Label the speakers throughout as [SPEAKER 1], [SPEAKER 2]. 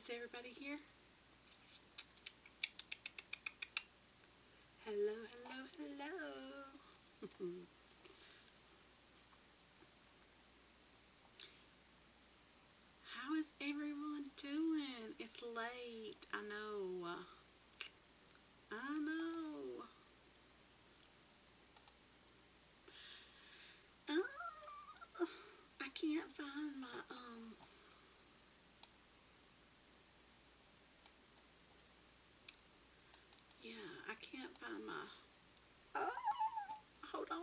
[SPEAKER 1] Is everybody here? Hello, hello, hello. How is everyone doing? It's late. I know. I know. Uh, I can't find my yeah, I can't find my hold on.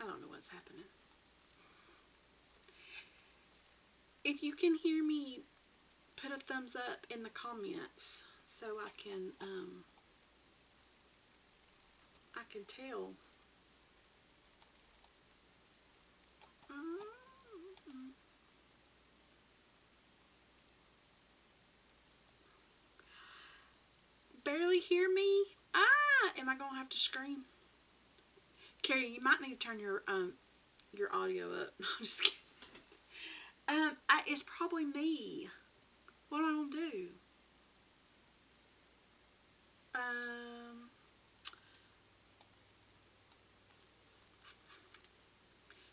[SPEAKER 1] I don't know what's happening. If you can hear me, put a thumbs up in the comments so I can tell. Barely hear me? Am I gonna have to scream? Carrie, you might need to turn your audio up. No, I'm just kidding. It's probably me. What am I gonna do?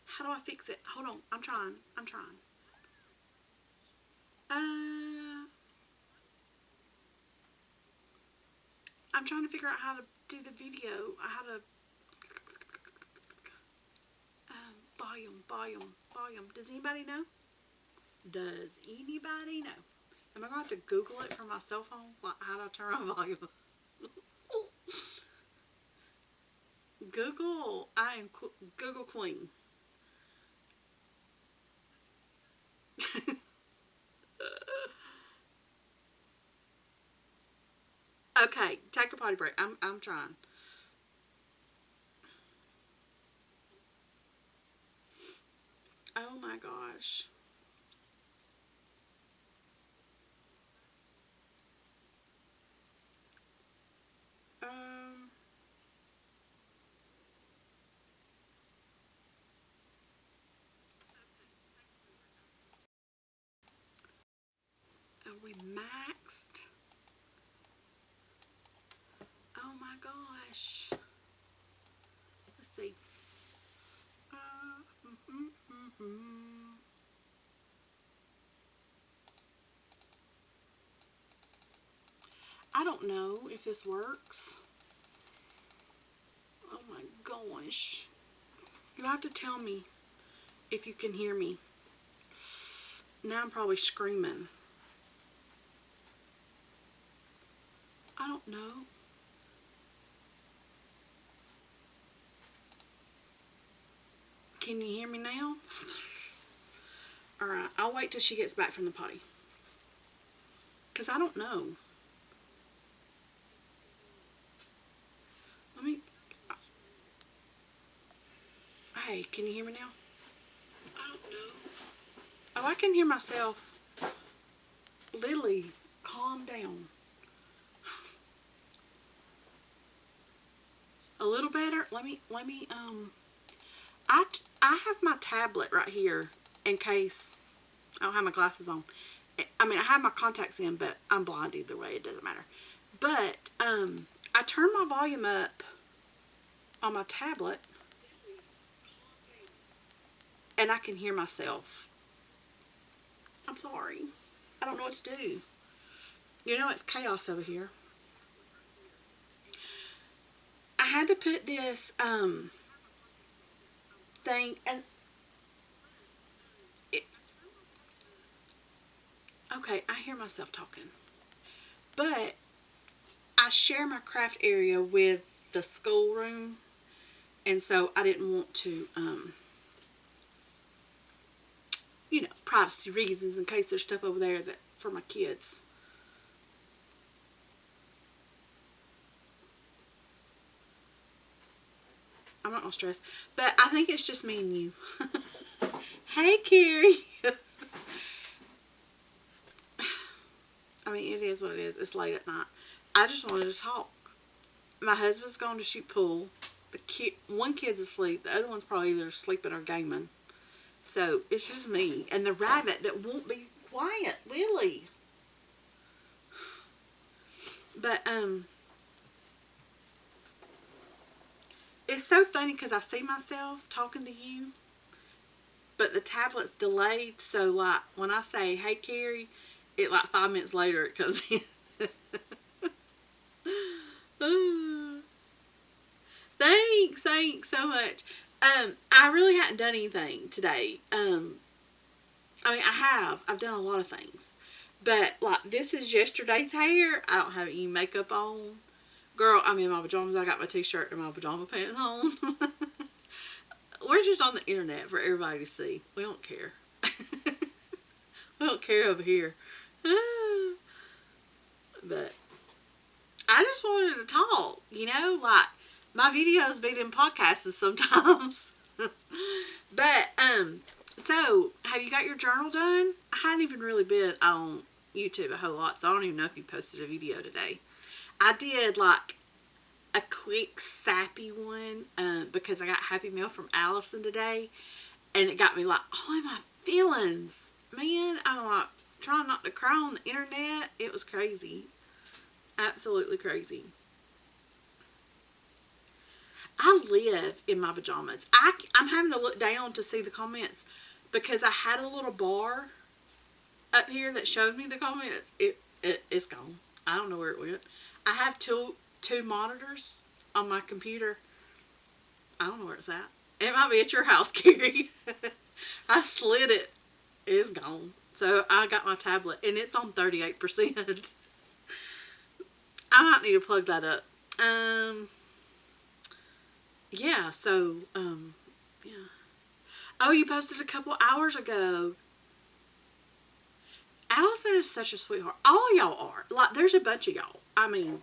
[SPEAKER 1] How do I fix it? Hold on, I'm trying. I'm trying to figure out how to do the video. How to volume. Does anybody know? Does anybody know? Am I going to have to Google it from my cell phone? Like, how do I turn on volume? Google. I am Google Queen. Okay, take a potty break. I'm trying. Oh my gosh. Um, are we maxed? Oh my gosh. Let's see. I don't know if this works. Oh my gosh. You have to tell me if you can hear me. Now I'm probably screaming. I don't know. Can you hear me now? Alright, I'll wait till she gets back from the potty. Because I don't know. Let me... Hey, can you hear me now? I don't know. Oh, I can hear myself. Lily, calm down. A little better? Let me, I have my tablet right here in case I don't have my glasses on. I mean, I have my contacts in, but I'm blind either way. It doesn't matter. But, I turned my volume up on my tablet, and I can hear myself. I'm sorry. I don't know what to do. You know, it's chaos over here. I had to put this, thing, and it, okay, I hear myself talking. But I share my craft area with the schoolroom, and so I didn't want to, you know, privacy reasons in case there's stuff over there that for my kids. I'm not gonna stress, but I think it's just me and you. Hey, Carrie. I mean, it is what it is. It's late at night. I just wanted to talk. My husband's going to shoot pool. One kid's asleep. The other one's probably either sleeping or gaming. So it's just me and the rabbit that won't be quiet, Lily. But it's so funny because I see myself talking to you, but the tablet's delayed. So like when I say, "Hey Carrie," it like 5 minutes later it comes in. Thanks so much. I really hadn't done anything today. I mean, I've done a lot of things, but like this is yesterday's hair. I don't have any makeup on. Girl, I'm in my pajamas. I got my t-shirt and my pajama pants on. We're just on the internet for everybody to see. We don't care. We don't care over here. But I just wanted to talk, like my videos be them podcasts sometimes. But so have you got your journal done? I hadn't even really been on YouTube a whole lot, so I don't even know if you posted a video today. I did like a quick sappy one because I got Happy Meal from Allison today, and it got me like all in my feelings. Man, I'm like trying not to cry on the internet. It was crazy. Absolutely crazy. I live in my pajamas. I'm having to look down to see the comments because I had a little bar up here that showed me the comments. It's gone. I don't know where it went. I have two monitors on my computer. I don't know where it's at. It might be at your house, Carrie. I slid it. It's gone. So I got my tablet and it's on 38%. I might need to plug that up. Yeah, so, yeah. Oh, you posted a couple hours ago. Allison is such a sweetheart. All y'all are. Like, there's a bunch of y'all. I mean,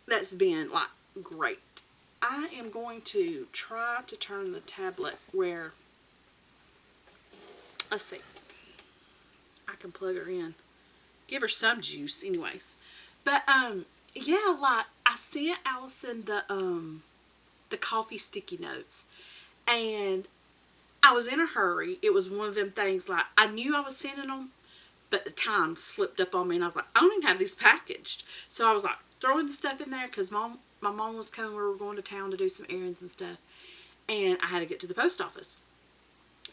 [SPEAKER 1] that's been, like, great. I am going to try to turn the tablet where, let's see. I can plug her in. Give her some juice, anyways. But, yeah, like, I sent Allison the coffee sticky notes. And I was in a hurry. It was one of them things like I knew I was sending them, but the time slipped up on me, and I was like, I don't even have these packaged. So I was like throwing the stuff in there because my mom was coming. We were going to town to do some errands and stuff, and I had to get to the post office.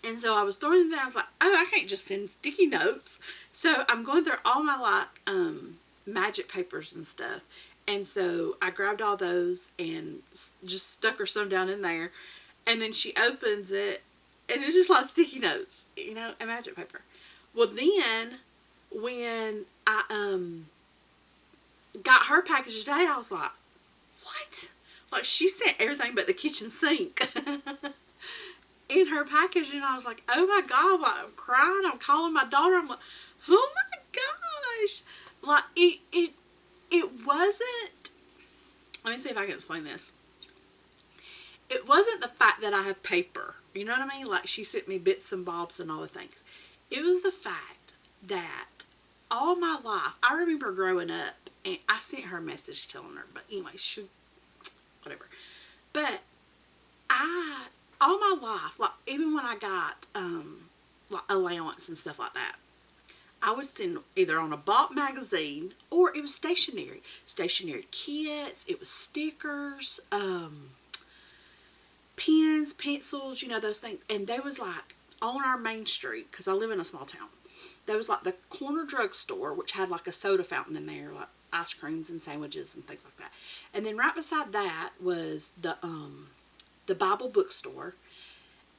[SPEAKER 1] And so I was throwing them there. I was like, oh, I can't just send sticky notes. So I'm going through all my like magic papers and stuff. And so I grabbed all those and just stuck her some down in there. And then she opens it, and it's just like sticky notes, and magic paper. Well, then when I got her package today, I was like, what? Like, she sent everything but the kitchen sink in her package, and I was like, oh my God, like, I'm crying. I'm calling my daughter. I'm like, oh my gosh. Like, it wasn't, let me see if I can explain this. It wasn't the fact that I have paper. You know what I mean? Like, she sent me bits and bobs and all the things. It was the fact that all my life, I remember growing up, and I sent her a message telling her, but anyway, whatever. But all my life, like, even when I got, like, allowance and stuff like that, I would send either on a bought magazine, or it was stationery. Stationery kits, it was stickers, pens, pencils, those things. And they was like on our main street, because I live in a small town. There was like the corner drugstore, which had like a soda fountain in there, like ice creams and sandwiches and things like that. And then right beside that was the Bible bookstore.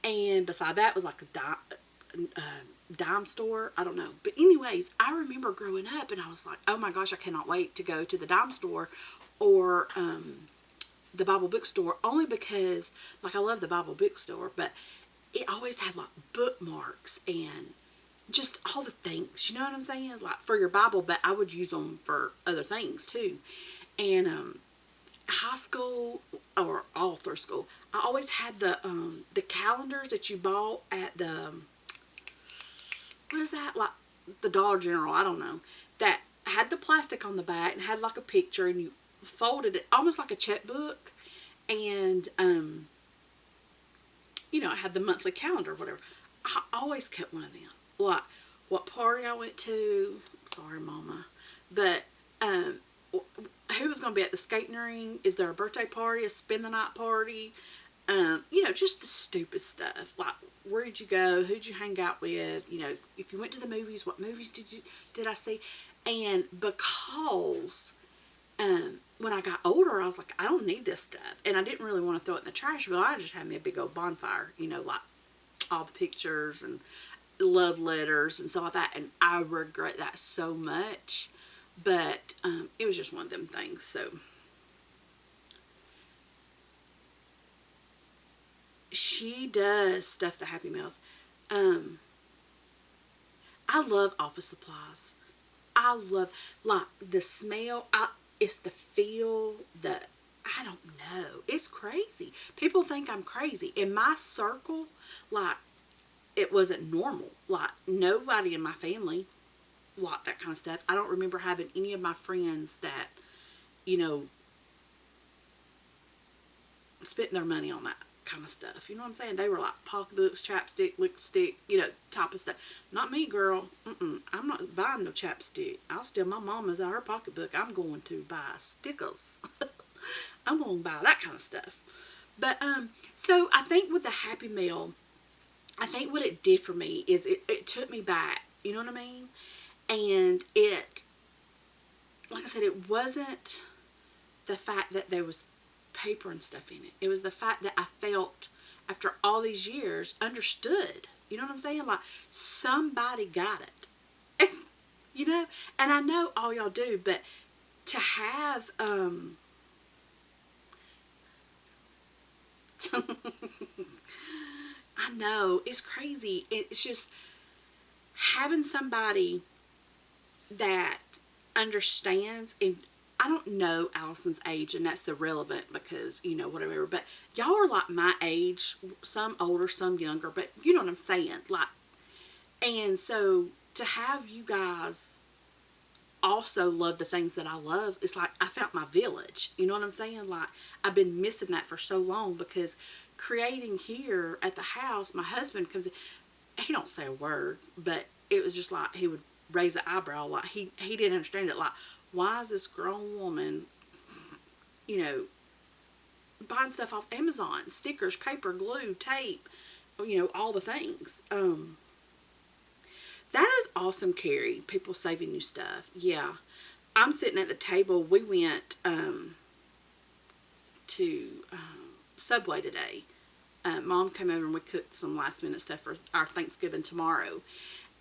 [SPEAKER 1] And beside that was like a dime store. I don't know. But anyways, I remember growing up and I was like, oh my gosh, I cannot wait to go to the dime store or the Bible bookstore, only because, like, I love the Bible bookstore, but it always had like bookmarks and just all the things, you know what I'm saying? Like, for your Bible, but I would use them for other things too. And high school or all through school, I always had the calendars that you bought at the what is that, like the Dollar General, I don't know, that had the plastic on the back and had like a picture, and you folded it almost like a checkbook, and it had the monthly calendar or whatever. I always kept one of them. Like, what party I went to, sorry, Mama, but who was going to be at the skating ring? Is there a birthday party, a spend the night party? Just the stupid stuff. Like, where did you go? Who'd you hang out with? If you went to the movies, what movies did I see? And because when I got older, I was like, I don't need this stuff. And I didn't really want to throw it in the trash, but I just had me a big old bonfire, like all the pictures and love letters and stuff like that. And I regret that so much. But it was just one of them things. So she does stuff the Happy Meals. I love office supplies. I love, like, the smell. It's the feel. I don't know. It's crazy. People think I'm crazy. In my circle, like, it wasn't normal. Like, nobody in my family liked that kind of stuff. I don't remember having any of my friends that, you know, spent their money on that kind of stuff. You know what I'm saying? They were like pocketbooks, chapstick, lipstick, type of stuff. Not me, girl. I'm not buying no chapstick. I'll steal my mama's out of her pocketbook. I'm going to buy stickers. I'm going to buy that kind of stuff. But, so I think with the Happy Meal, I think what it did for me is it took me back. You know what I mean? And like I said, it wasn't the fact that there was paper and stuff in it. It was the fact that I felt, after all these years, understood. You know what I'm saying? Like, somebody got it. And I know all y'all do, but to have, I know, it's crazy. It's just having somebody that understands. And I don't know Allison's age, and that's irrelevant because, whatever, but y'all are like my age, some older, some younger, but you know what I'm saying? Like, and so to have you guys also love the things that I love, it's like I found my village. You know what I'm saying? Like, I've been missing that for so long because creating here at the house, my husband comes in, he don't say a word, but it was just like he would raise an eyebrow, like he didn't understand it. Like, why is this grown woman, buying stuff off Amazon, stickers, paper, glue, tape, all the things. That is awesome, Carrie. People saving you stuff. Yeah. I'm sitting at the table. We went to Subway today. Mom came over and we cooked some last minute stuff for our Thanksgiving tomorrow.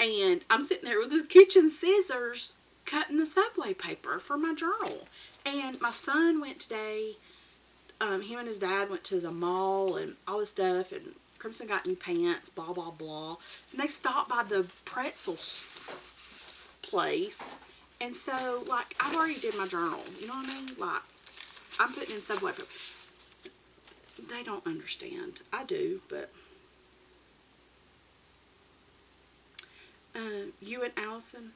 [SPEAKER 1] And I'm sitting there with the kitchen scissors cutting the Subway paper for my journal. And my son went today. Him and his dad went to the mall and all this stuff. And Crimson got new pants, blah, blah, blah. And they stopped by the pretzel place. And so, like, I've already did my journal. You know what I mean? Like, I'm putting in Subway paper. They don't understand. I do, but you and Allison.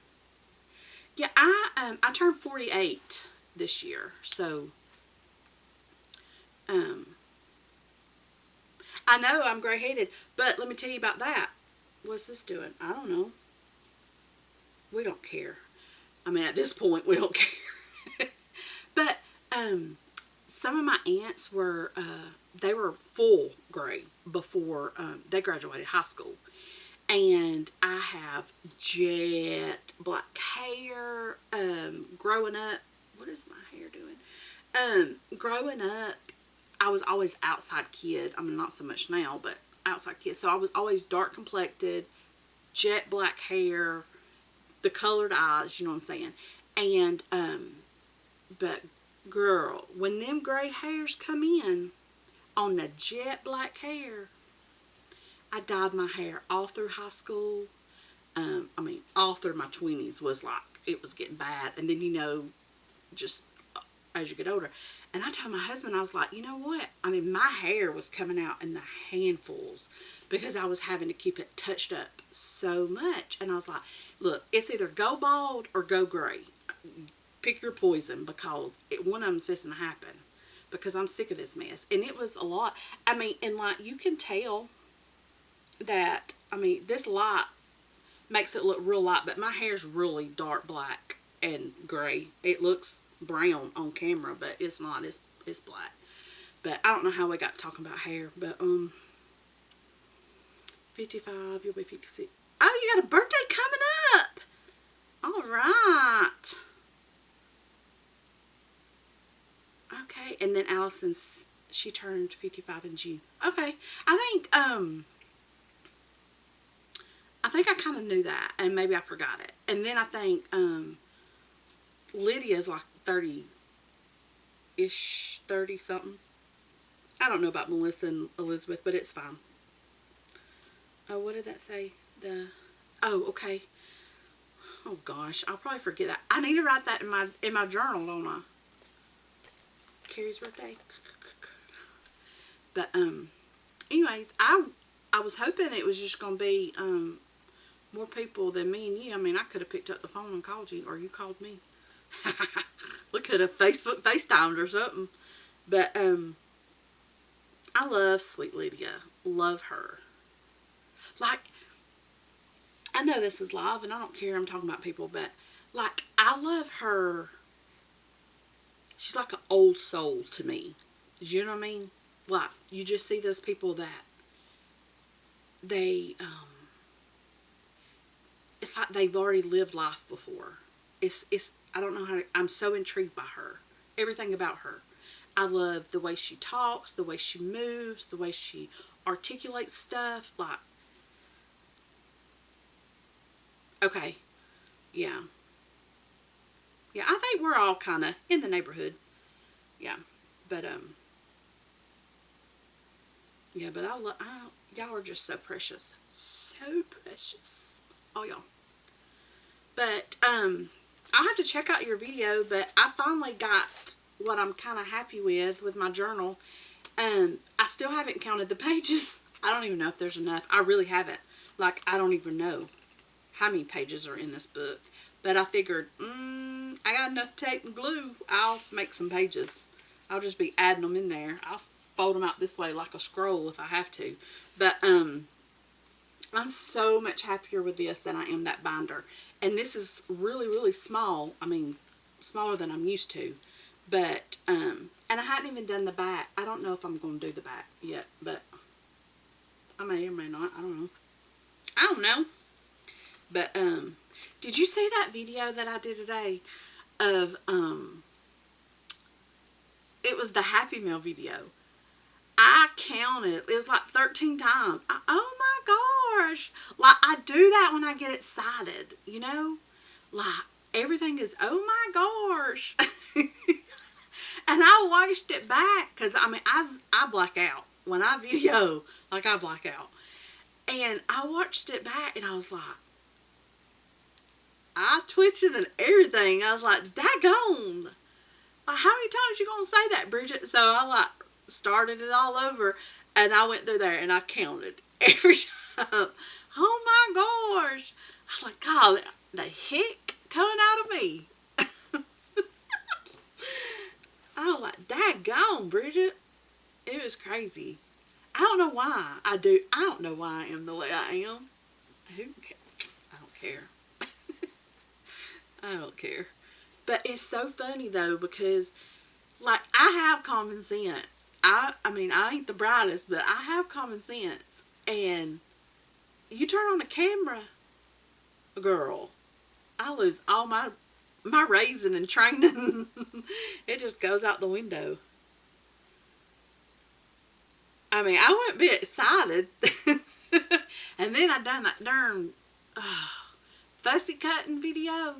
[SPEAKER 1] Yeah, I turned 48 this year, so I know I'm gray-headed, but let me tell you about that. What's this doing? I don't know. We don't care. I mean, at this point, we don't care. But some of my aunts were they were full gray before they graduated high school. And I have jet black hair. Growing up, what is my hair doing? Growing up, I was always outside kid. I mean, not so much now, but outside kid. So I was always dark complected, jet black hair, the colored eyes. You know what I'm saying? And but girl, when them gray hairs come in on the jet black hair, I dyed my hair all through high school. I mean, all through my 20s was like, it was getting bad. And then, just as you get older. And I told my husband, I was like, you know what? I mean, my hair was coming out in the handfuls because I was having to keep it touched up so much. And I was like, look, it's either go bald or go gray. Pick your poison because one of them's fixing to happen because I'm sick of this mess. And it was a lot. I mean, and like, you can tell that, I mean, this light makes it look real light, but my hair's really dark black and gray. It looks brown on camera, but it's not. It's black. But I don't know how we got talking about hair. But 55, you'll be 56. Oh, you got a birthday coming up. All right. Okay, and then Allison's, she turned 55 in June. Okay, I think I kind of knew that, and maybe I forgot it. And then I think Lydia's like 30-ish, 30 something. I don't know about Melissa and Elizabeth, but it's fine. Oh, what did that say? Okay. Oh gosh, I'll probably forget that. I need to write that in my journal, don't I? Carrie's birthday. But anyways, I was hoping it was just gonna be more people than me and you. I mean, I could have picked up the phone and called you, or you called me. We could have FaceTimed or something. But I love Sweet Lydia. Love her. Like, I know this is live, and I don't care. I'm talking about people, but like, I love her. She's like an old soul to me. Do you know what I mean? Like, you just see those people that they it's like they've already lived life before. It's I don't know how to, I'm so intrigued by her. Everything about her. I love the way she talks, the way she moves, the way she articulates stuff. Like, okay, yeah. Yeah, I think we're all kind of in the neighborhood. Yeah, but yeah, but y'all are just so precious. So precious. Oh, y'all. But I'll have to check out your video, but I finally got what I'm kind of happy with my journal. I still haven't counted the pages. I don't even know if there's enough. I really haven't. Like, I don't even know how many pages are in this book. But I figured, I got enough tape and glue. I'll make some pages. I'll just be adding them in there. I'll fold them out this way like a scroll if I have to. But I'm so much happier with this than I am that binder. And this is really, really small. I mean, smaller than I'm used to. But, and I hadn't even done the back. I don't know if I'm going to do the back yet, but I may or may not. I don't know. I don't know. But, did you see that video that I did today of, it was the Happy Meal video. I counted, it was like 13 times. Oh my gosh. Like, I do that when I get excited, you know? Like, everything is, oh my gosh. And I watched it back, because, I mean, I black out. When I video, like, I black out. And I watched it back, and I was like, I twitching and everything. I was like, daggone. Like, how many times you gonna say that, Bridget? So I, like, started it all over, and I went through there, and I counted every time. Oh, my gosh. I was like, God, the heck coming out of me? I was like, daggone, Bridget. It was crazy. I don't know why I don't know why I am the way I am. Who cares? I don't care. I don't care. But it's so funny, though, because, like, I have common sense. I mean, I ain't the brightest, but I have common sense. And you turn on the camera, girl, I lose all my raising and training. It just goes out the window. I mean, I wouldn't be excited. And then I done that darn fussy cutting video.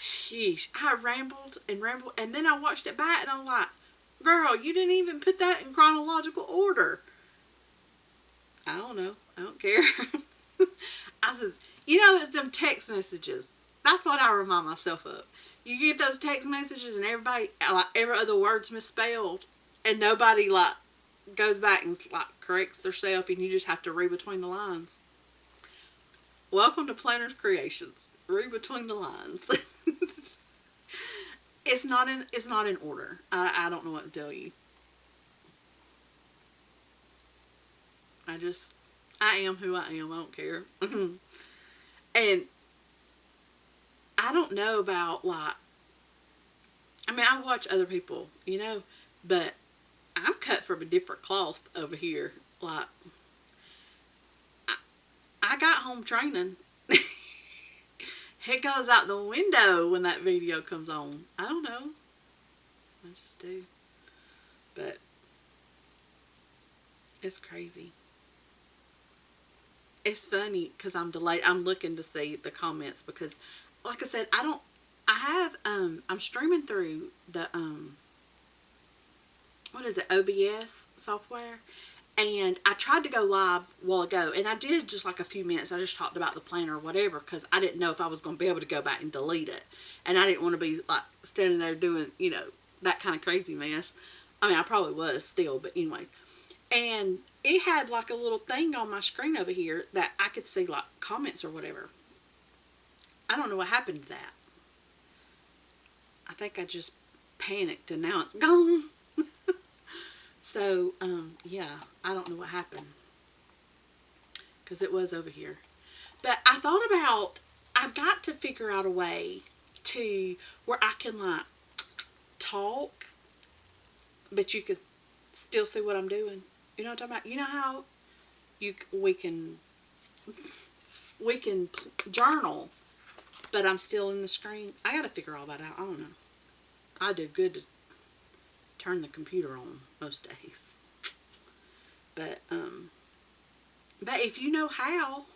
[SPEAKER 1] Sheesh, I rambled and rambled, and then I watched it back, and I'm like, girl, you didn't even put that in chronological order. I don't know. I don't care. I said, you know, it's them text messages. That's what I remind myself of. You get those text messages, and everybody, like, every other word's misspelled, and nobody, like, goes back and, like, corrects themselves, and you just have to read between the lines. Welcome to Planner's Creations. Read between the lines. It's not in order. I don't know what to tell you. I am who I am. I don't care. And I don't know about, like, I mean, I watch other people, but I'm cut from a different cloth over here. Like, I, I got home training. It goes out the window when that video comes on. I don't know. I just do. But it's crazy. It's funny because I'm delayed. I'm looking to see the comments because, like I said, I'm streaming through the, what is it, OBS software. And I tried to go live a while ago, and I did just like a few minutes. I just talked about the plan or whatever because I didn't know if I was going to be able to go back and delete it. And I didn't want to be like standing there doing, that kind of crazy mess. I mean, I probably was still, but anyways. And it had like a little thing on my screen over here that I could see like comments or whatever. I don't know what happened to that. I think I just panicked and now it's gone. So, yeah, I don't know what happened. Because it was over here. But I thought about, I've got to figure out a way to where I can, like, talk, but you can still see what I'm doing. You know what I'm talking about? You know how we can journal, but I'm still in the screen? I got to figure all that out. I don't know. I do good to turn the computer on most days. But if you know how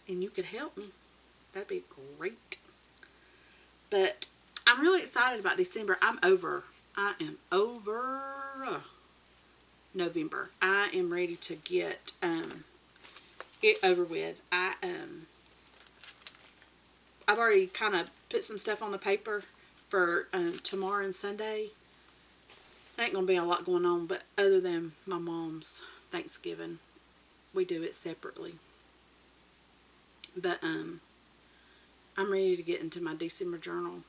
[SPEAKER 1] and you could help me, that'd be great. But I'm really excited about December. I am over November. I am ready to get it over with. I've already kind of put some stuff on the paper for tomorrow and Sunday. There ain't gonna be a lot going on, but other than my mom's Thanksgiving, we do it separately. But I'm ready to get into my December journal.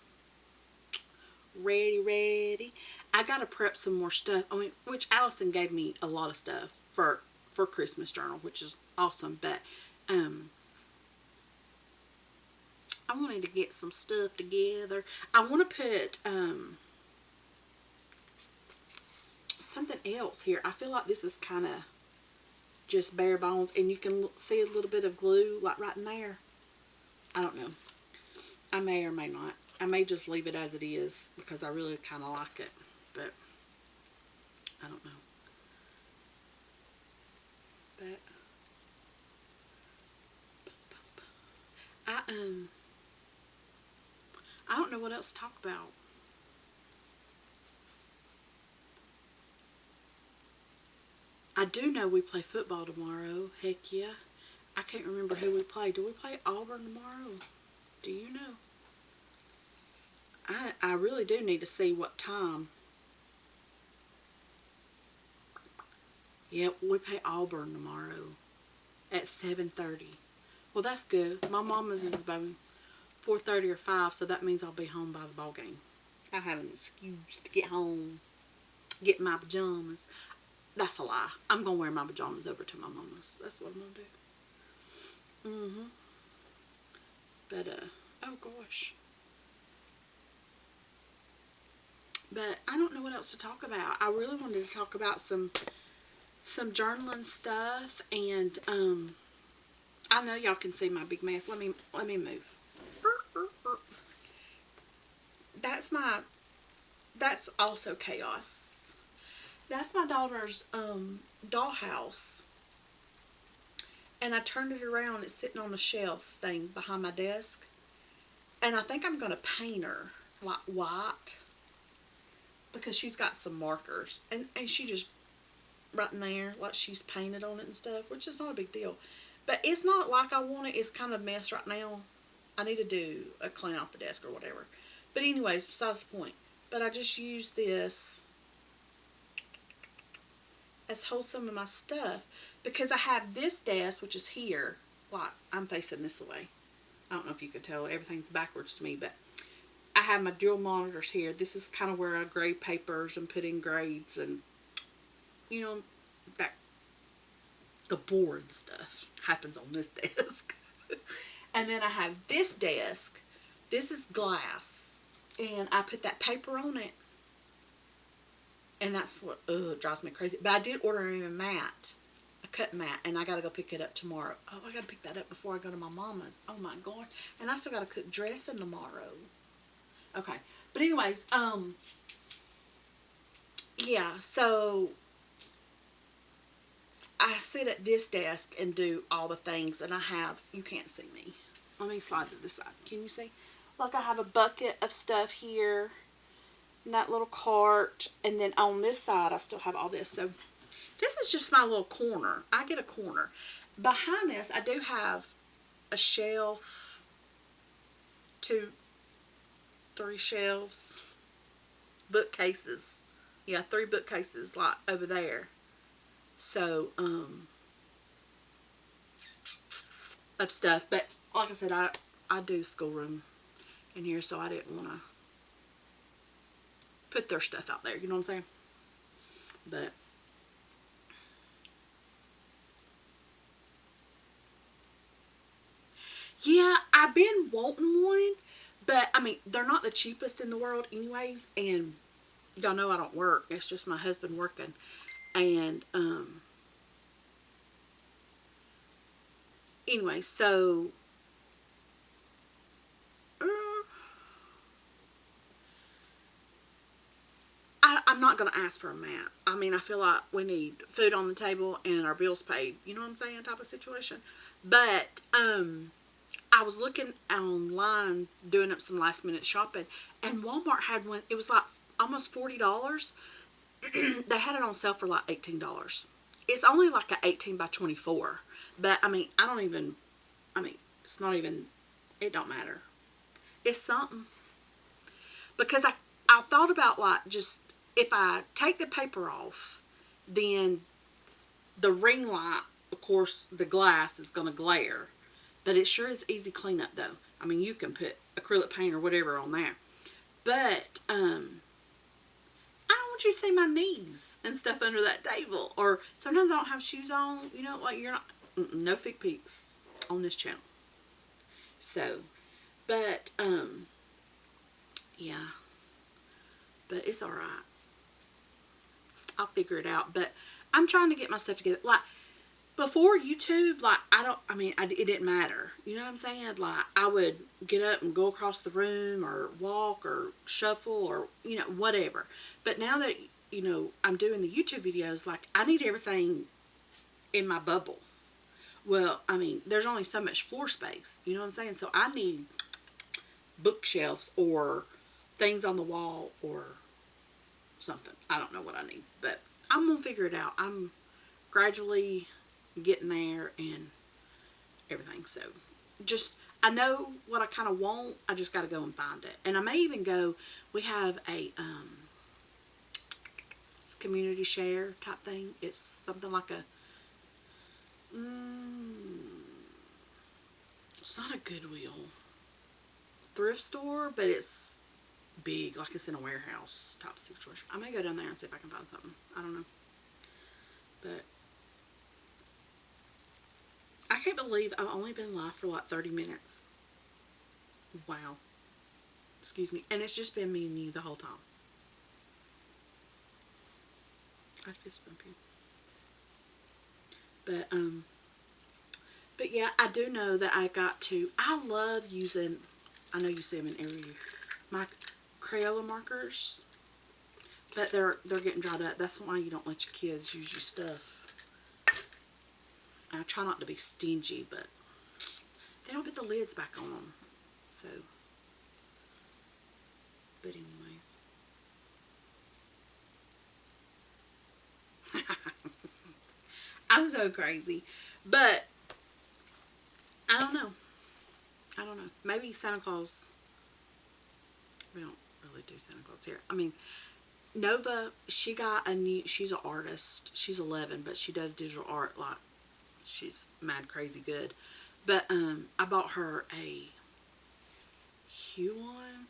[SPEAKER 1] Ready. I gotta prep some more stuff. I mean, which Allison gave me a lot of stuff for Christmas journal, which is awesome. But I wanted to get some stuff together. I want to put something else here. I feel like this is kind of just bare bones, and you can see a little bit of glue like right in there. I don't know. I may or may not. I may just leave it as it is because I really kind of like it, but I don't know. But I don't know what else to talk about. I do know we play football tomorrow. Heck yeah. I can't remember who we play. Do we play Auburn tomorrow? Do you know? I really do need to see what time. Yep, we play Auburn tomorrow at 7:30. Well, that's good. My mama's is about 4:30 or 5, so that means I'll be home by the ball game. I have an excuse to get home, get my pajamas. That's a lie. I'm going to wear my pajamas over to my mama's. That's what I'm going to do. But, oh gosh. But I don't know what else to talk about. I really wanted to talk about some journaling stuff, and I know y'all can see my big mess. Let me move. That's also chaos. That's my daughter's dollhouse. And I turned it around. It's sitting on a shelf thing behind my desk. And I think I'm going to paint her like white because she's got some markers. And she just right in there like she's painted on it and stuff, which is not a big deal. But it's not like I want it. It's kind of a mess right now. I need to do a clean off the desk or whatever. But anyways, besides the point. But I just used this as hold some of my stuff because I have this desk, which is here. Like, I'm facing this way. I don't know if you can tell. Everything's backwards to me, but I have my dual monitors here. This is kind of where I grade papers and put in grades and, back The boring stuff happens on this desk. And then I have this desk. This is glass. And I put that paper on it. And that's what drives me crazy. But I did order a mat. A cut mat. And I got to go pick it up tomorrow. Oh, I got to pick that up before I go to my mama's. Oh my God. And I still got to cook dressing tomorrow. Okay. But anyways, yeah, so I sit at this desk and do all the things, and I have, you can't see me. Let me slide to this side. Can you see? Look, I have a bucket of stuff here, and that little cart, and then on this side, I still have all this. So this is just my little corner. I get a corner. Behind this, I do have a shelf, 2, 3 shelves, bookcases. Yeah, 3 bookcases like over there. So, of stuff. But like I said, I do schoolroom in here, so I didn't want to put their stuff out there. You know what I'm saying? But yeah, I've been wanting one, but I mean, they're not the cheapest in the world anyways, and y'all know I don't work. It's just my husband working. And anyway, so I'm not going to ask for a mat. I mean, I feel like we need food on the table and our bills paid. You know what I'm saying? Type of situation. But I was looking online, doing up some last minute shopping, and Walmart had one. It was like almost $40. They had it on sale for like $18. It's only like an 18 by 24. But I mean, it's not even, it don't matter. It's something. Because I thought about like just, if I take the paper off, then the ring light, of course, the glass is going to glare. But it sure is easy cleanup though. I mean, you can put acrylic paint or whatever on there. But, I don't want you to see my knees and stuff under that table. Or sometimes I don't have shoes on, you know, like you're not, no fake peeks on this channel. So, but, yeah. But it's alright. I'll figure it out. But I'm trying to get my stuff together. Like, before YouTube, like, it didn't matter. You know what I'm saying? Like, I would get up and go across the room or walk or shuffle or, you know, whatever. But now that, you know, I'm doing the YouTube videos, like, I need everything in my bubble. Well, I mean, there's only so much floor space. You know what I'm saying? So I need bookshelves or things on the wall or something. I don't know what I need, but I'm going to figure it out. I'm gradually getting there and everything. So just, I know what I kind of want. I just got to go and find it. And I may even go, we have a it's community share type thing. It's something like a it's not a Goodwill thrift store, but it's big, like it's in a warehouse type situation. I may go down there and see if I can find something. I don't know. But I can't believe I've only been live for like 30 minutes. Wow. Excuse me. And it's just been me and you the whole time. I fist bump you. But yeah, I do know that I love using, I know you see them in every, my Crayola markers, but they're getting dried up. That's why you don't let your kids use your stuff. And I try not to be stingy, but they don't put the lids back on them. So, but anyways. I'm so crazy. But, I don't know. Maybe Santa Claus, we don't really do Santa Claus here. I mean, Nova, she's an artist. She's 11, but she does digital art like, she's mad crazy good. But I bought her a Huion.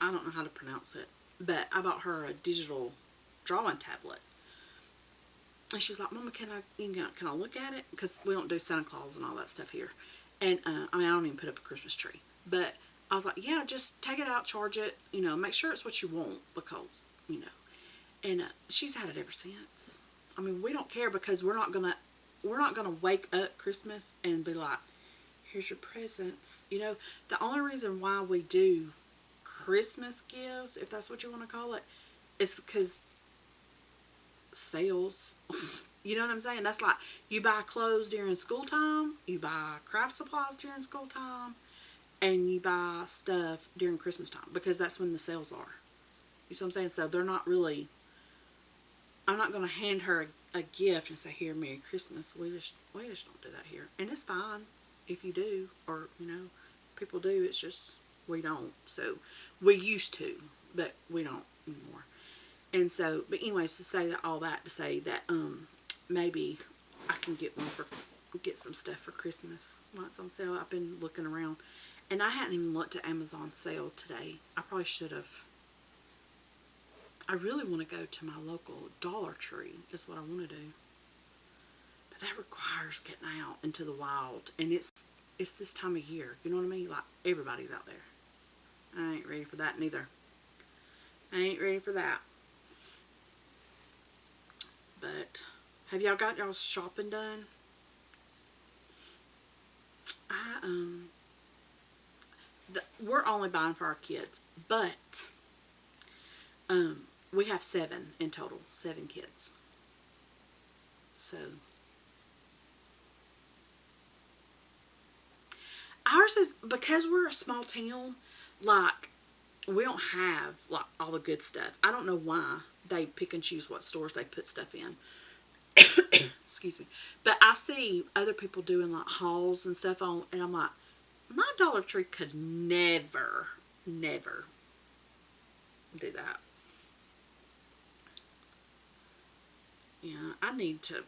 [SPEAKER 1] I don't know how to pronounce it, but I bought her a digital drawing tablet. And she's like, Mama, can I look at it? Because we don't do Santa Claus and all that stuff here. And, I mean, I don't even put up a Christmas tree. But I was like, yeah, just take it out, charge it, make sure it's what you want because, you know. And she's had it ever since. I mean, we don't care because we're not gonna wake up Christmas and be like, here's your presents. The only reason why we do Christmas gifts, if that's what you want to call it, is because sales. You know what I'm saying? That's like you buy clothes during school time, you buy craft supplies during school time, and you buy stuff during Christmas time because that's when the sales are. You see what I'm saying? So they're not really. I'm not going to hand her a gift and say, "Here, Merry Christmas." We just don't do that here, and it's fine if you do, or people do. It's just we don't. So we used to, but we don't anymore. And so, but anyways, to say that all that to say that maybe I can get some stuff for Christmas while it's on sale. I've been looking around, and I hadn't even looked at Amazon sale today. I probably should have. I really want to go to my local Dollar Tree. Is what I want to do. But that requires getting out into the wild, and it's this time of year. You know what I mean? Like everybody's out there. I ain't ready for that neither. I ain't ready for that. But have y'all got y'all's shopping done? We're only buying for our kids, but we have 7 in total, 7 kids. So ours is because we're a small town. Like we don't have like all the good stuff. I don't know why they pick and choose what stores they put stuff in. Excuse me. But I see other people doing like hauls and stuff on, and I'm like, my Dollar Tree could never do that. Yeah, I need to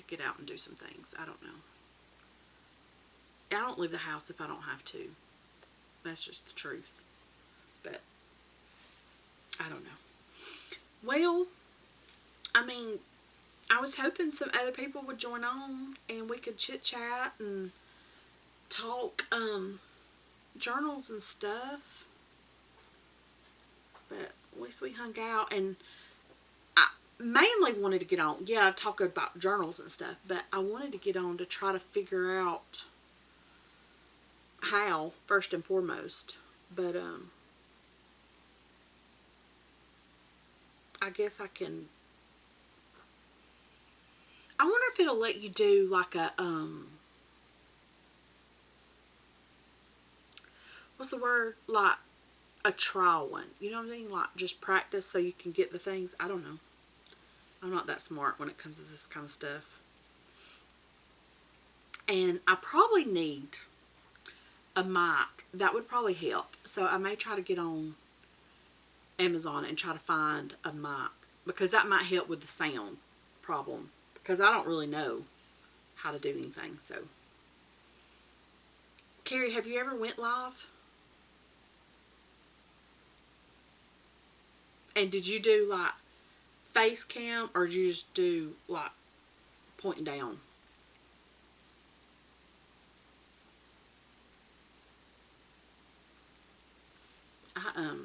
[SPEAKER 1] get out and do some things. I don't know. I don't leave the house if I don't have to. That's just the truth. But I don't know. Well, I mean, I was hoping some other people would join on and we could chit chat and talk journals and stuff. But at least we hung out, and I mainly wanted to get on, yeah, talk about journals and stuff, but I wanted to get on to try to figure out how, first and foremost. But I guess I wonder if it'll let you do like a what's the word, like a trial one, you know what I mean, like just practice so you can get the things. I don't know. I'm not that smart when it comes to this kind of stuff. And I probably need a mic. That would probably help. So I may try to get on Amazon and try to find a mic, because that might help with the sound problem, because I don't really know how to do anything. So Carrie, have you ever went live? And did you do like face cam, or did you just do like pointing down? I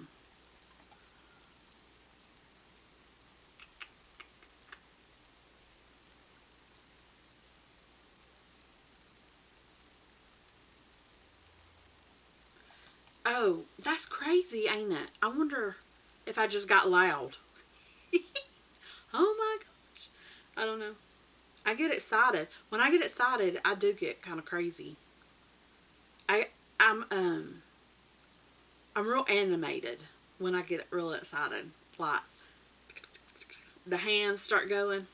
[SPEAKER 1] Oh, that's crazy, ain't it? I wonder if I just got loud. Oh my gosh. I don't know. I get excited. When I get excited, I do get kind of crazy. I I'm um I'm real animated when I get real excited. Like the hands start going.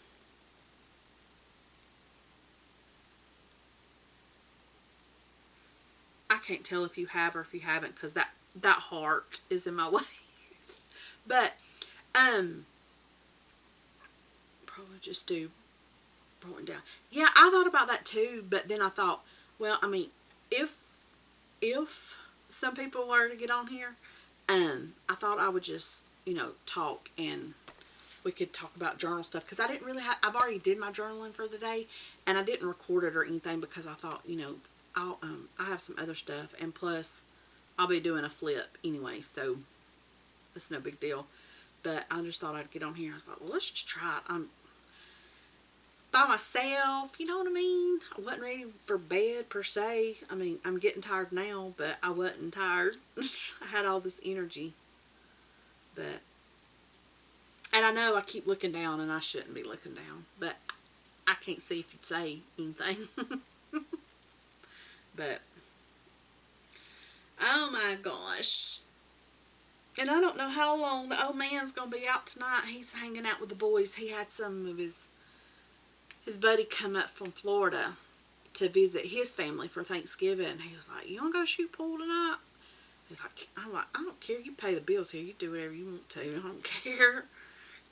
[SPEAKER 1] I can't tell if you have or if you haven't, because that heart is in my way. But um probably just do going down. Yeah, I thought about that too, but then I thought, well, I mean, if if some people were to get on here, I thought I would just talk and we could talk about journal stuff, because I didn't really have, I've already did my journaling for the day, and I didn't record it or anything because I thought, you know, I have some other stuff, and plus I'll be doing a flip anyway, so it's no big deal. But I just thought I'd get on here. I was like, well, let's just try it. I'm by myself, you know what I mean? I wasn't ready for bed per se. I mean, I'm getting tired now, but I wasn't tired. I had all this energy. But, and I know I keep looking down, and I shouldn't be looking down, but I can't see if you'd say anything. But, oh my gosh. And I don't know how long the old man's going to be out tonight. He's hanging out with the boys. He had some of his buddy come up from Florida to visit his family for Thanksgiving. He was like, you want to go shoot pool tonight? He's like, I'm like, I don't care. You pay the bills here. You do whatever you want to. I don't care.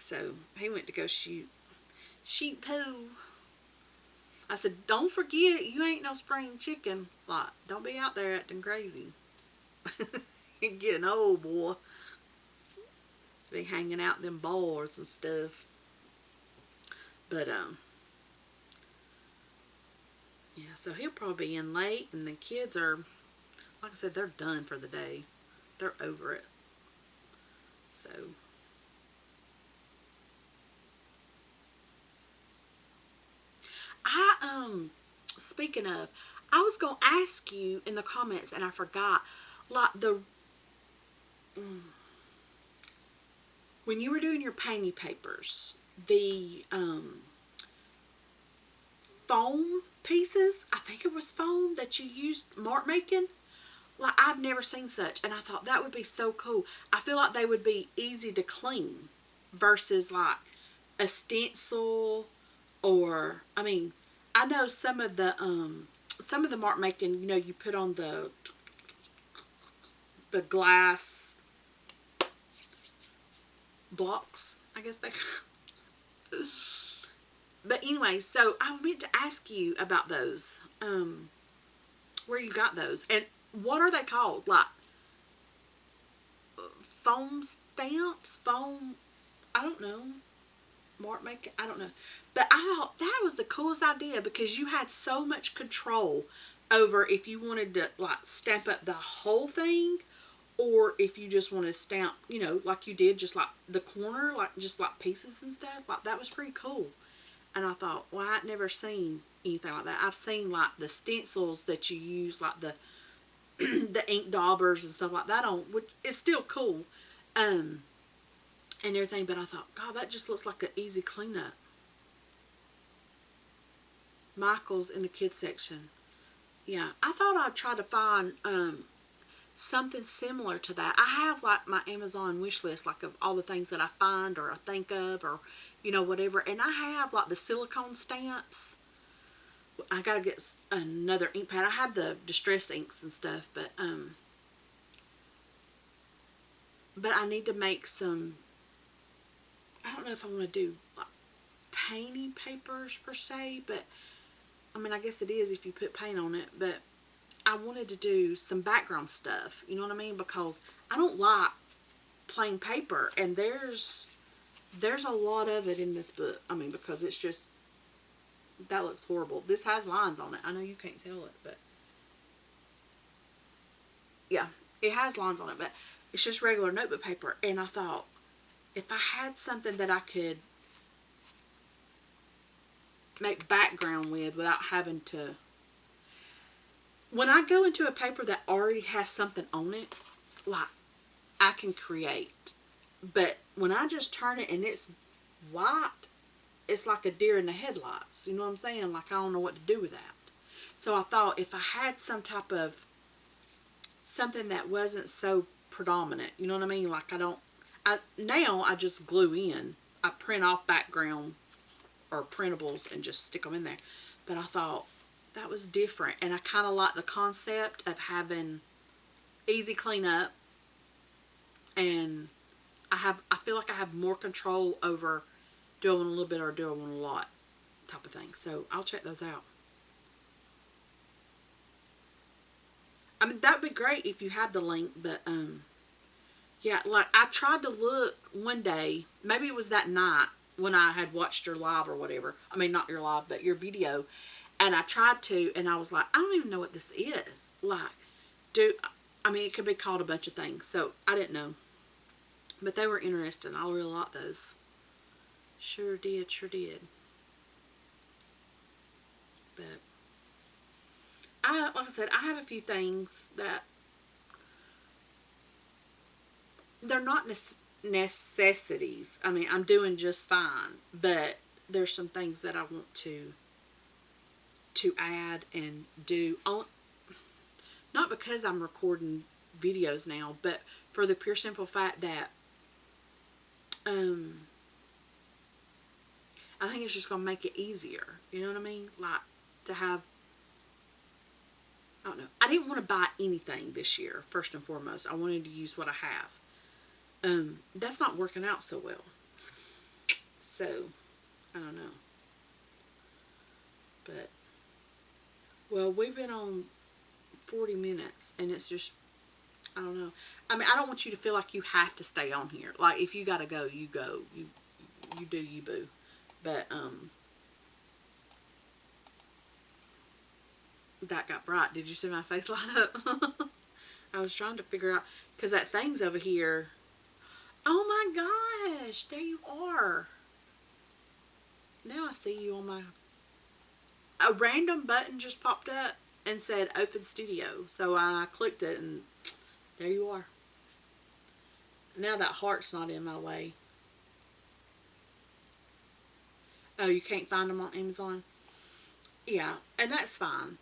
[SPEAKER 1] So he went to go shoot pool. I said, don't forget, you ain't no spring chicken. Like, don't be out there acting crazy. You're getting old, boy. Be hanging out in them bars and stuff. But, yeah, so he'll probably be in late, and the kids are, like I said, they're done for the day. They're over it. So, speaking of, I was going to ask you in the comments, and I forgot, like when you were doing your painting papers, the, foam pieces, I think it was foam that you used mark making. Like, I've never seen such, and I thought that would be so cool. I feel like they would be easy to clean versus like a stencil, or I mean, I know some of the mark making, you know, you put on the glass blocks, I guess they. But anyway, so I meant to ask you about those. Where you got those, and what are they called? Like foam stamps, foam. I don't know. Mark making. I don't know. But I thought that was the coolest idea, because you had so much control over if you wanted to like stamp up the whole thing, or if you just want to stamp, you know, like you did, just like the corner, like just like pieces and stuff. Like, that was pretty cool. And I thought, well, I'd never seen anything like that. I've seen like the stencils that you use, like the the ink daubers and stuff like that on, which is still cool, and everything. But I thought, God, that just looks like an easy cleanup. Michael's in the kids section. Yeah, I thought I'd try to find something similar to that. I have like my Amazon wish list, like of all the things that I find or I think of, or you know, whatever. And I have like the silicone stamps. I gotta get another ink pad. I have the distress inks and stuff, but I need to make some. I don't know if I want to do like painting papers per se, but I mean, I guess it is if you put paint on it. But I wanted to do some background stuff, you know what I mean? Because I don't like plain paper, and there's a lot of it in this book. I mean, because it's just, that looks horrible. This has lines on it. I know you can't tell it, but yeah, it has lines on it, but it's just regular notebook paper. And I thought, if I had something that I could make background with without having to, when I go into a paper that already has something on it, like, I can create. But when I just turn it and it's white, it's like a deer in the headlights. You know what I'm saying? Like, I don't know what to do with that. So I thought, if I had some type of something that wasn't so predominant, you know what I mean? Like, now I just glue in. I print off background or printables and just stick them in there. But I thought that was different, and I kind of like the concept of having easy cleanup, and I feel like I have more control over, do I want a little bit or do I want a lot type of thing. So I'll check those out. I mean, that would be great if you had the link, but Yeah, like I tried to look one day, maybe it was that night when I had watched your live or whatever. I mean, not your live, but your video. And I tried to, and I was like, I don't even know what this is. Like, do, I mean, it could be called a bunch of things. So I didn't know. But they were interesting. I really liked those. Sure did, sure did. But like I said, I have a few things that they're not necessities. I mean, I'm doing just fine, but there's some things that I want to add and do on, not because I'm recording videos now, but for the pure simple fact that um I think it's just gonna make it easier. You know what I mean? Like to have, I don't know. I didn't want to buy anything this year. First and foremost, I wanted to use what I have. That's not working out so well. So I don't know. But well, we've been on 40 minutes, and it's just, I don't know. I mean, I don't want you to feel like you have to stay on here. Like if you gotta go, you go. You do you, boo. But that got bright. Did you see my face light up? I was trying to figure out, because that thing's over here. Oh my gosh, there you are. Now I see you on my, a random button just popped up and said open studio. So I clicked it and there you are. Now that heart's not in my way. Oh, you can't find them on Amazon? Yeah, and that's fine.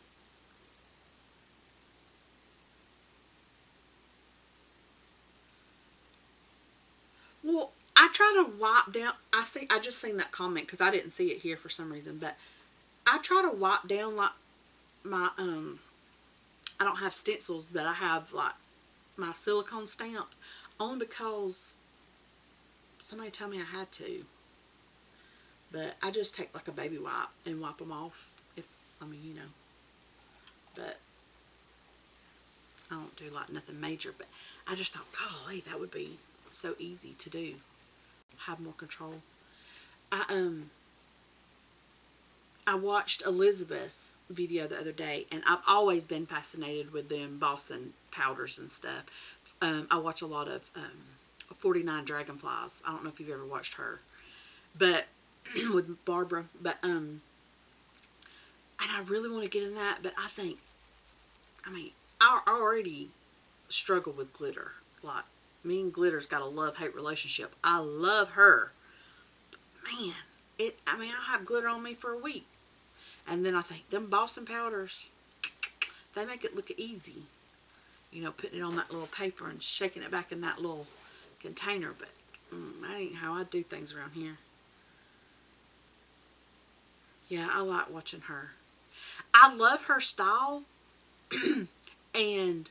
[SPEAKER 1] Well, I try to wipe down. I just seen that comment because I didn't see it here for some reason. But I try to wipe down like my I don't have stencils, but I have like my silicone stamps, only because somebody told me I had to. But I just take like a baby wipe and wipe them off. If I mean, you know. But I don't do like nothing major. But I just thought, golly, that would be so easy to do. Have more control. I I watched Elizabeth's video the other day, and I've always been fascinated with them embossing powders and stuff. I watch a lot of 49 Dragonflies. I don't know if you've ever watched her, but with Barbara. But and I really want to get in that, but I think, I mean, I already struggle with glitter. Like, me and glitter's got a love-hate relationship. I love her. Man, I mean, I have glitter on me for a week. And then I think, them embossing powders, they make it look easy. You know, putting it on that little paper and shaking it back in that little container. But that ain't how I do things around here. Yeah, I like watching her. I love her style. And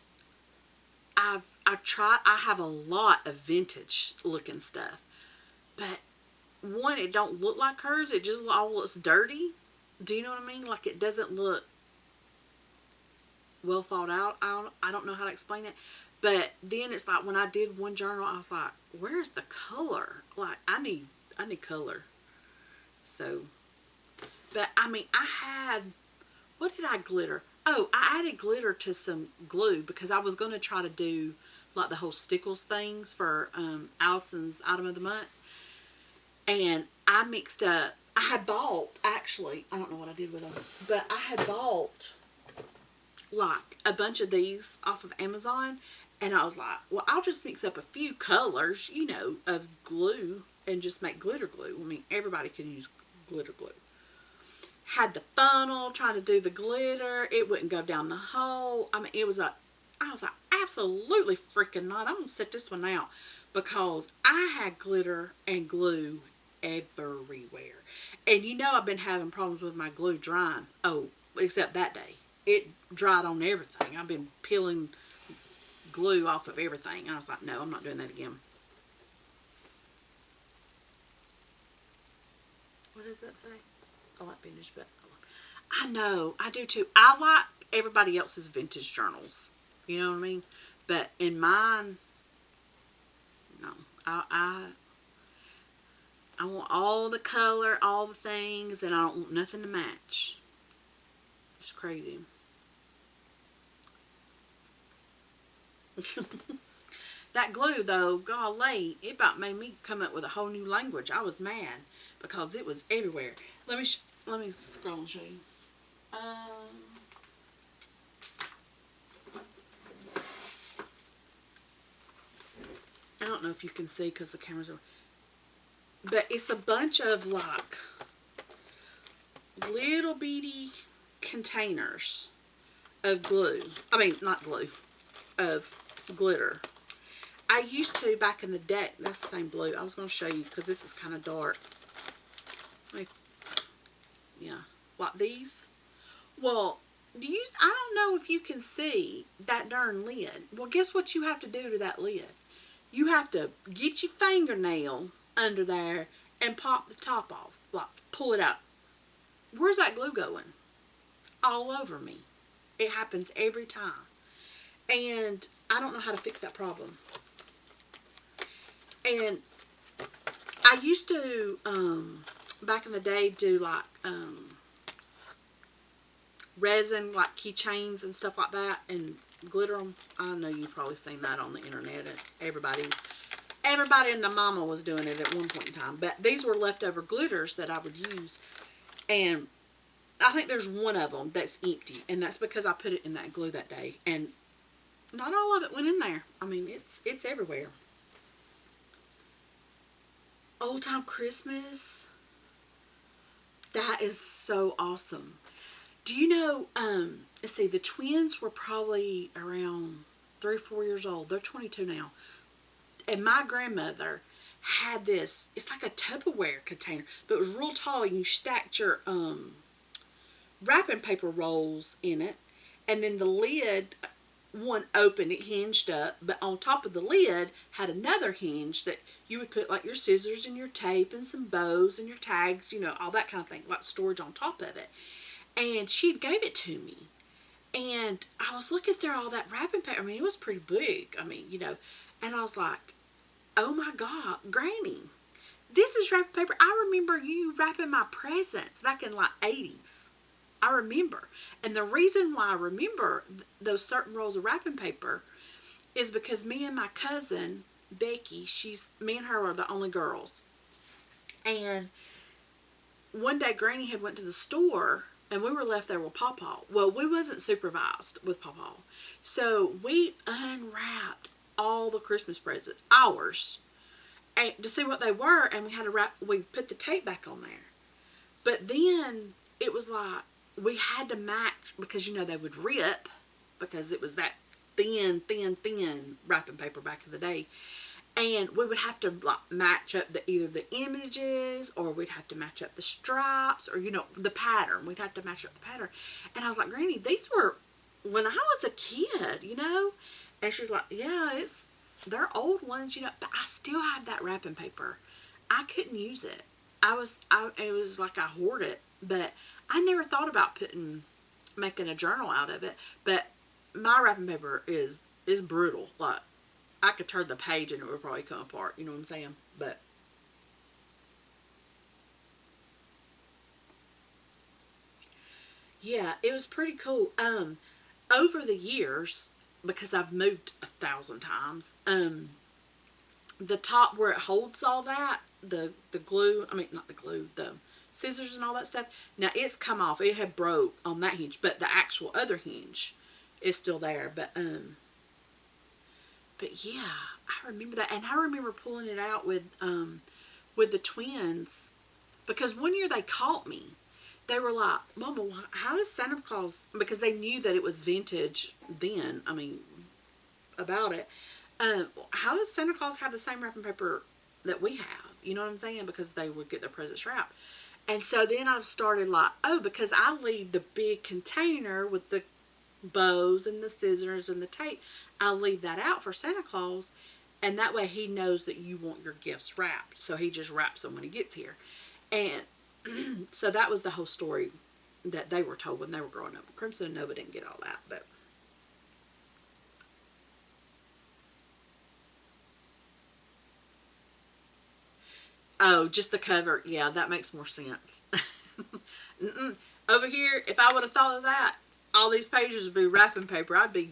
[SPEAKER 1] I have a lot of vintage looking stuff. But one, it don't look like hers. It just all looks dirty. Do you know what I mean? Like it doesn't look well thought out. I don't know how to explain it. But then it's like when I did one journal, I was like, where's the color? Like I need color. So, but I mean, I had, what did I glitter? Oh, I added glitter to some glue because I was going to try to do like the whole stickles things for Allison's item of the month. And I mixed up, I had bought, actually, I don't know what I did with them, but I had bought like a bunch of these off of Amazon. And I was like, well, I'll just mix up a few colors, you know, of glue and just make glitter glue. I mean, everybody can use glitter glue. Had the funnel, trying to do the glitter. It wouldn't go down the hole. I mean, I was like, absolutely freaking not. I'm going to set this one out because I had glitter and glue everywhere. And you know I've been having problems with my glue drying. Oh, except that day. It dried on everything. I've been peeling glue off of everything. And I was like, no, I'm not doing that again. What does that say? I like vintage, but I know, I do too. I like everybody else's vintage journals. You know what I mean? But in mine, I want all the color, all the things, and I don't want nothing to match. It's crazy. That glue, though, golly, it about made me come up with a whole new language. I was mad because it was everywhere. Let me scroll and show you. I don't know if you can see because the cameras are, but it's a bunch of like little bitty containers of glue. I mean, not glue, of glitter. I used to back in the day. That's the same blue. I was going to show you because this is kind of dark. Like, yeah, like these. Well, I don't know if you can see that darn lid. Well, guess what you have to do to that lid? You have to get your fingernail under there and pop the top off. Like, pull it out. Where's that glue going? All over me. It happens every time. And I don't know how to fix that problem. And I used to, back in the day, do like resin, like keychains and stuff like that, and glitter them. I know you've probably seen that on the internet. Everybody and the mama was doing it at one point in time. But these were leftover glitters that I would use. And I think there's one of them that's empty. And that's because I put it in that glue that day. And not all of it went in there. I mean, it's everywhere. Old Time Christmas. That is so awesome. Do you know, let's see, the twins were probably around 3 or 4 years old. They're 22 now. And my grandmother had this, it's like a Tupperware container, but it was real tall. You stacked your wrapping paper rolls in it. And then the lid, one opened, it hinged up, but on top of the lid had another hinge that you would put like your scissors and your tape and some bows and your tags, you know, all that kind of thing, like storage on top of it. And she gave it to me. And I was looking through all that wrapping paper. I mean, it was pretty big. I mean, you know, and I was like, oh my God, Granny, this is wrapping paper. I remember you wrapping my presents back in like 80s. I remember. And the reason why I remember those certain rolls of wrapping paper is because me and my cousin, Becky, me and her are the only girls. And one day Granny had went to the store and we were left there with Pawpaw. Well, we wasn't supervised with Pawpaw. So we unwrapped all the Christmas presents, ours, and to see what they were, and we put the tape back on there. But then it was like, we had to match, because you know they would rip, because it was that thin wrapping paper back in the day. And we would have to like match up either the images, or we'd have to match up the stripes, or you know, the pattern. We'd have to match up the pattern. And I was like, Granny, these were when I was a kid, you know? And she's like, yeah, they're old ones, you know, but I still have that wrapping paper. I couldn't use it. It was like I hoard it, but I never thought about making a journal out of it. But my wrapping paper is brutal. Like, I could turn the page and it would probably come apart. You know what I'm saying? But yeah, it was pretty cool. Over the years, because I've moved 1,000 times, the top where it holds all that, the glue, I mean, not the glue, the scissors and all that stuff, now it's come off. It had broke on that hinge, but the actual other hinge is still there. But yeah, I remember that. And I remember pulling it out with the twins, because one year they caught me. They were like, Mama, how does Santa Claus, because they knew that it was vintage then, I mean, about it. How does Santa Claus have the same wrapping paper that we have? You know what I'm saying? Because they would get their presents wrapped. And so then I started like, oh, because I leave the big container with the bows and the scissors and the tape, I leave that out for Santa Claus. And that way he knows that you want your gifts wrapped. So he just wraps them when he gets here. And so that was the whole story that they were told when they were growing up. Crimson and Nova didn't get all that, but Oh, just the cover. Yeah, that makes more sense. Over here, if I would have thought of that, all these pages would be wrapping paper. I'd be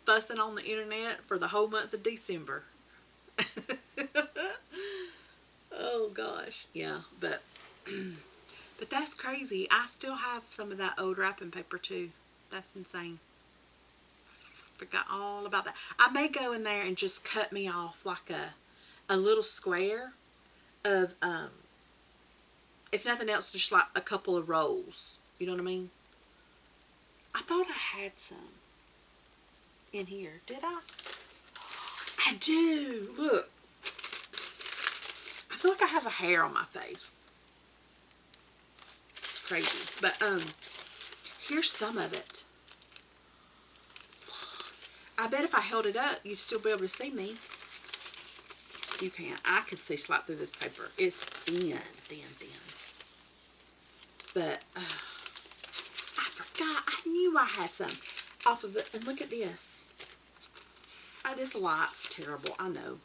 [SPEAKER 1] fussing on the internet for the whole month of December. Oh gosh, yeah, but that's crazy. I still have some of that old wrapping paper too. That's insane. Forgot all about that. I may go in there and just cut me off like a little square of if nothing else, just like a couple of rolls. You know what I mean? I thought I had some in here. Did I? I do. Look. I feel like I have a hair on my face. It's crazy. But here's some of it. I bet if I held it up, you'd still be able to see me. You can't. I could see slap through this paper. It's thin, thin, thin. But I forgot. I knew I had some off of it. And look at this. Oh, this light's terrible. I know.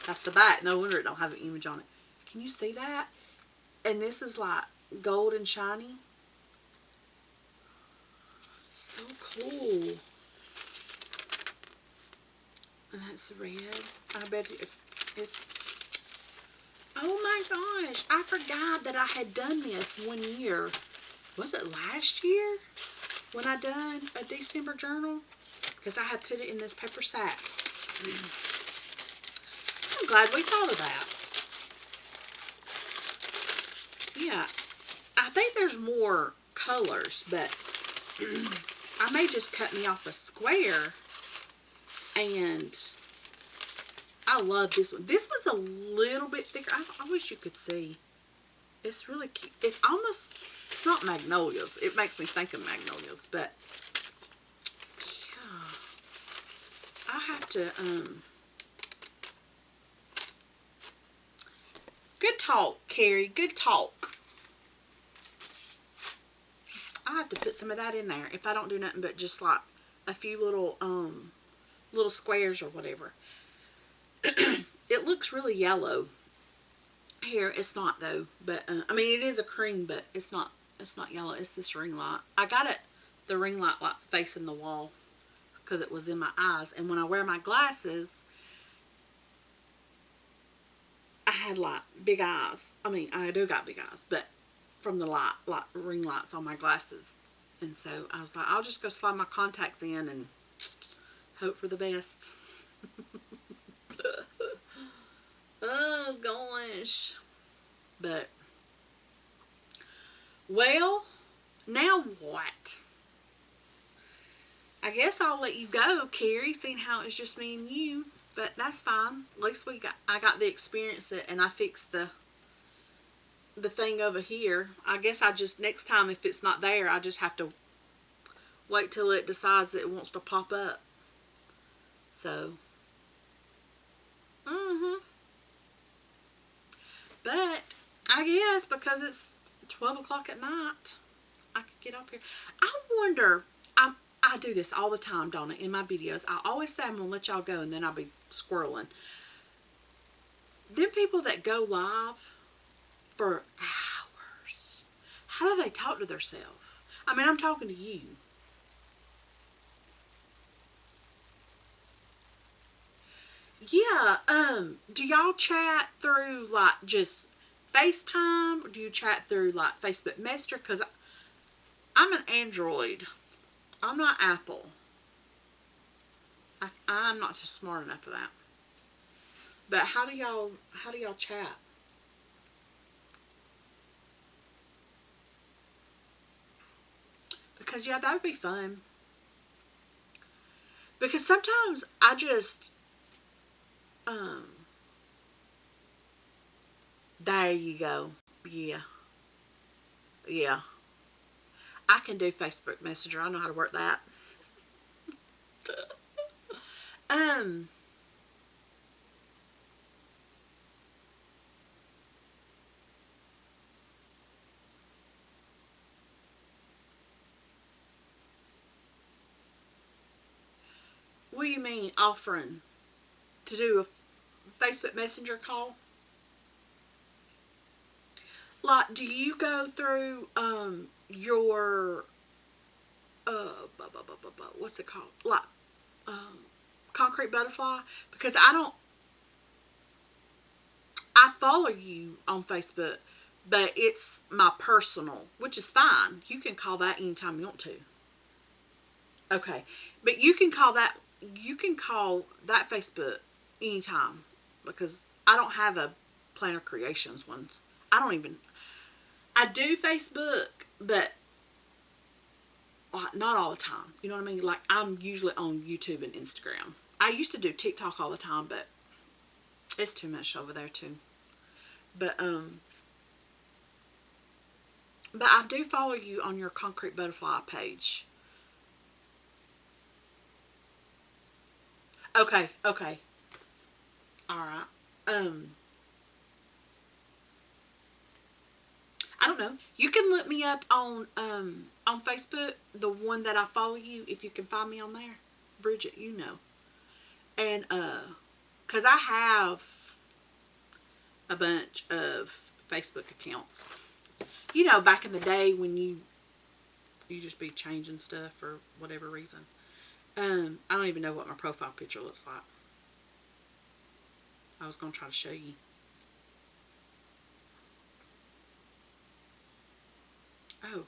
[SPEAKER 1] That's the back. No wonder it don't have an image on it. Can you see that? And this is like gold and shiny. So cool. And that's red. I bet it's... Oh my gosh. I forgot that I had done this one year. Was it last year when I done a December journal? Because I had put it in this paper sack. I'm glad we thought of that. Yeah. I think there's more colors, but I may just cut me off a square. And I love this one. This one's a little bit thicker. I wish you could see. It's really cute. It's almost, it's not magnolias. It makes me think of magnolias, but yeah. I have to, good talk, Carrie. Good talk. I have to put some of that in there if I don't do nothing but just like a few little squares or whatever. It looks really yellow here. It's not though, but I mean it is a cream, but it's not yellow. It's this ring light. I got it, the ring light like facing the wall because it was in my eyes, and when I wear my glasses I had like big eyes. I mean I do got big eyes, but from the light, like ring lights on my glasses. And so I was like, I'll just go slide my contacts in and hope for the best. Oh gosh. But well, now what? I guess I'll let you go, Carrie, seeing how it's just me and you. But that's fine. At least I got to experience it, and I fixed the thing over here. I guess I just, next time if it's not there, I just have to wait till it decides that it wants to pop up. So, but I guess because it's 12 o'clock at night, I could get up here. I wonder, I do this all the time, don't I, in my videos. I always say I'm going to let y'all go, and then I'll be squirreling. Them people that go live for hours, how do they talk to themselves? I mean, I'm talking to you. Yeah, do y'all chat through like just FaceTime, or do you chat through like Facebook Messenger? Because I'm an Android. I'm not Apple. I'm not too smart enough for that. But how do y'all chat? Because yeah, that would be fun. Because sometimes I just um there you go. Yeah. Yeah. I can do Facebook Messenger. I know how to work that. um what do you mean offering to do a Facebook Messenger call? Like, do you go through your what's it called? Like um Concrete Butterfly? Because I follow you on Facebook, but it's my personal, which is fine. You can call that anytime you want to. Okay. But you can call that Facebook anytime because I don't have a Planner Creations one. I don't even I do Facebook, but not all the time. You know what I mean? Like I'm usually on YouTube and Instagram. I used to do TikTok all the time, but it's too much over there too. But I do follow you on your Concrete Butterfly page. Okay, okay. All right. Um I don't know. You can look me up on Facebook, the one that I follow you if you can find me on there. Bridget, you know. And cuz I have a bunch of Facebook accounts. You know, back in the day when you just be changing stuff for whatever reason. I don't even know what my profile picture looks like. I was gonna try to show you. Oh,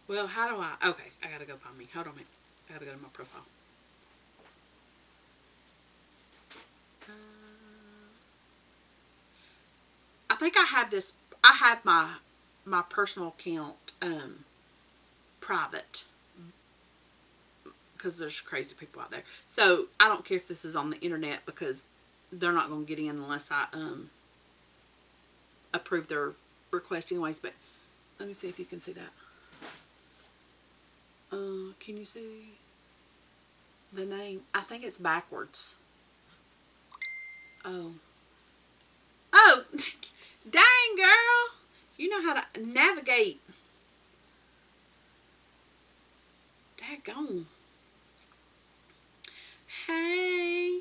[SPEAKER 1] well, how do I? Okay, I gotta go find me. Hold on a minute. I gotta go to my profile. Uh, I think I have this. I have my personal account private because there's crazy people out there. So I don't care if this is on the internet because they're not gonna get in unless I approve their request anyways. But let me see if you can see that. Can you see the name? I think it's backwards. Oh. Oh, dang, girl. You know how to navigate. Daggone. Hey.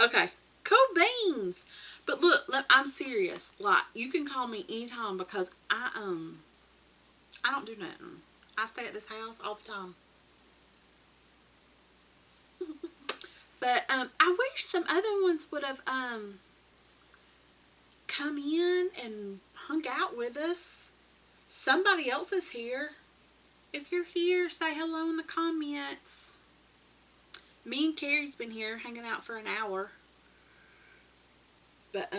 [SPEAKER 1] Okay. Cool beans. But look, I'm serious. Like, you can call me anytime because I don't do nothing. I stay at this house all the time. But I wish some other ones would have come in and hung out with us. Somebody else is here. If you're here, say hello in the comments. Me and Carrie's been here hanging out for an hour. But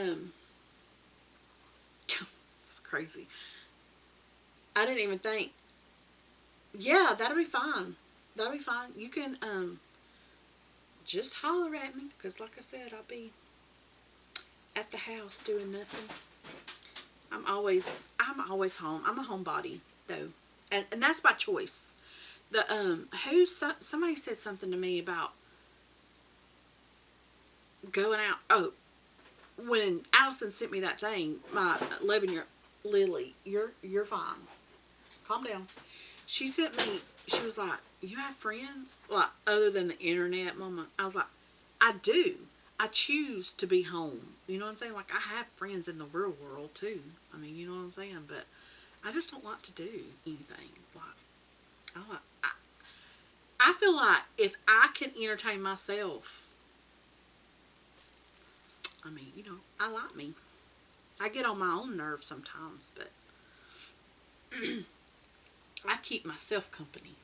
[SPEAKER 1] it's crazy. I didn't even think. Yeah, that'll be fine. That'll be fine. You can just holler at me because, like I said, I'll be at the house doing nothing. I'm always home. I'm a homebody though, and that's by choice. The somebody said something to me about going out. Oh, when Allison sent me that thing, my 11-year Lily, you're fine. Calm down. She sent me. She was like, "You have friends like other than the internet, Mama?" I was like, "I do. I choose to be home. You know what I'm saying? Like I have friends in the real world too. I mean, you know what I'm saying? But I just don't like to do anything. Like I feel like if I can entertain myself, I mean, you know, I like me. I get on my own nerves sometimes, but I keep myself company.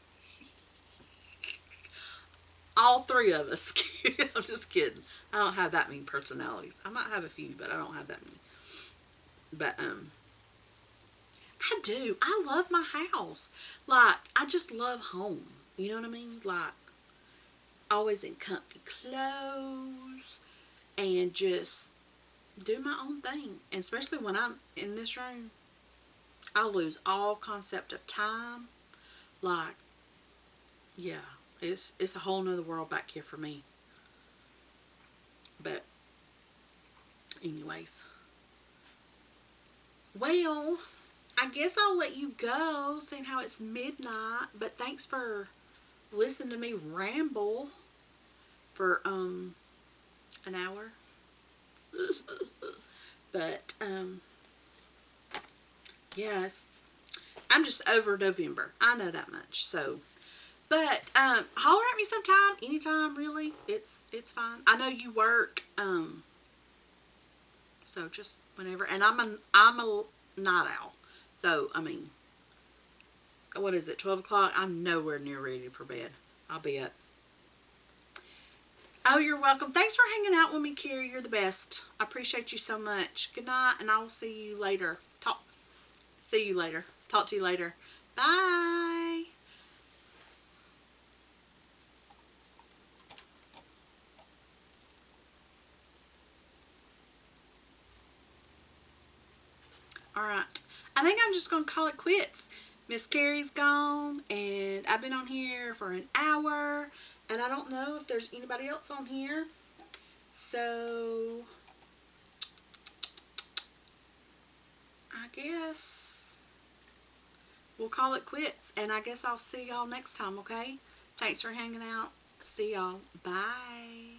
[SPEAKER 1] All three of us. I'm just kidding. I don't have that many personalities. I might have a few, but I don't have that many. But I do. I love my house. Like I just love home. You know what I mean? Like always in comfy clothes and just do my own thing. And especially when I'm in this room, I lose all concept of time. Like, yeah, it's a whole nother world back here for me. But anyways, well, I guess I'll let you go, seeing how it's midnight. But thanks for listening to me ramble for an hour. But, yes, I'm just over November. I know that much. So, but, holler at me sometime, anytime, really. It's fine. I know you work, so just whenever. And I'm a night owl. So, I mean, what is it, 12 o'clock? I'm nowhere near ready for bed. I'll be up. Oh, you're welcome. Thanks for hanging out with me, Carrie. You're the best. I appreciate you so much. Good night, and I will see you later. See you later. Talk to you later. Bye. All right. I think I'm just going to call it quits. Miss Carrie's gone, and I've been on here for an hour, and I don't know if there's anybody else on here. So, I guess we'll call it quits, and I guess I'll see y'all next time, okay? Thanks for hanging out. See y'all. Bye.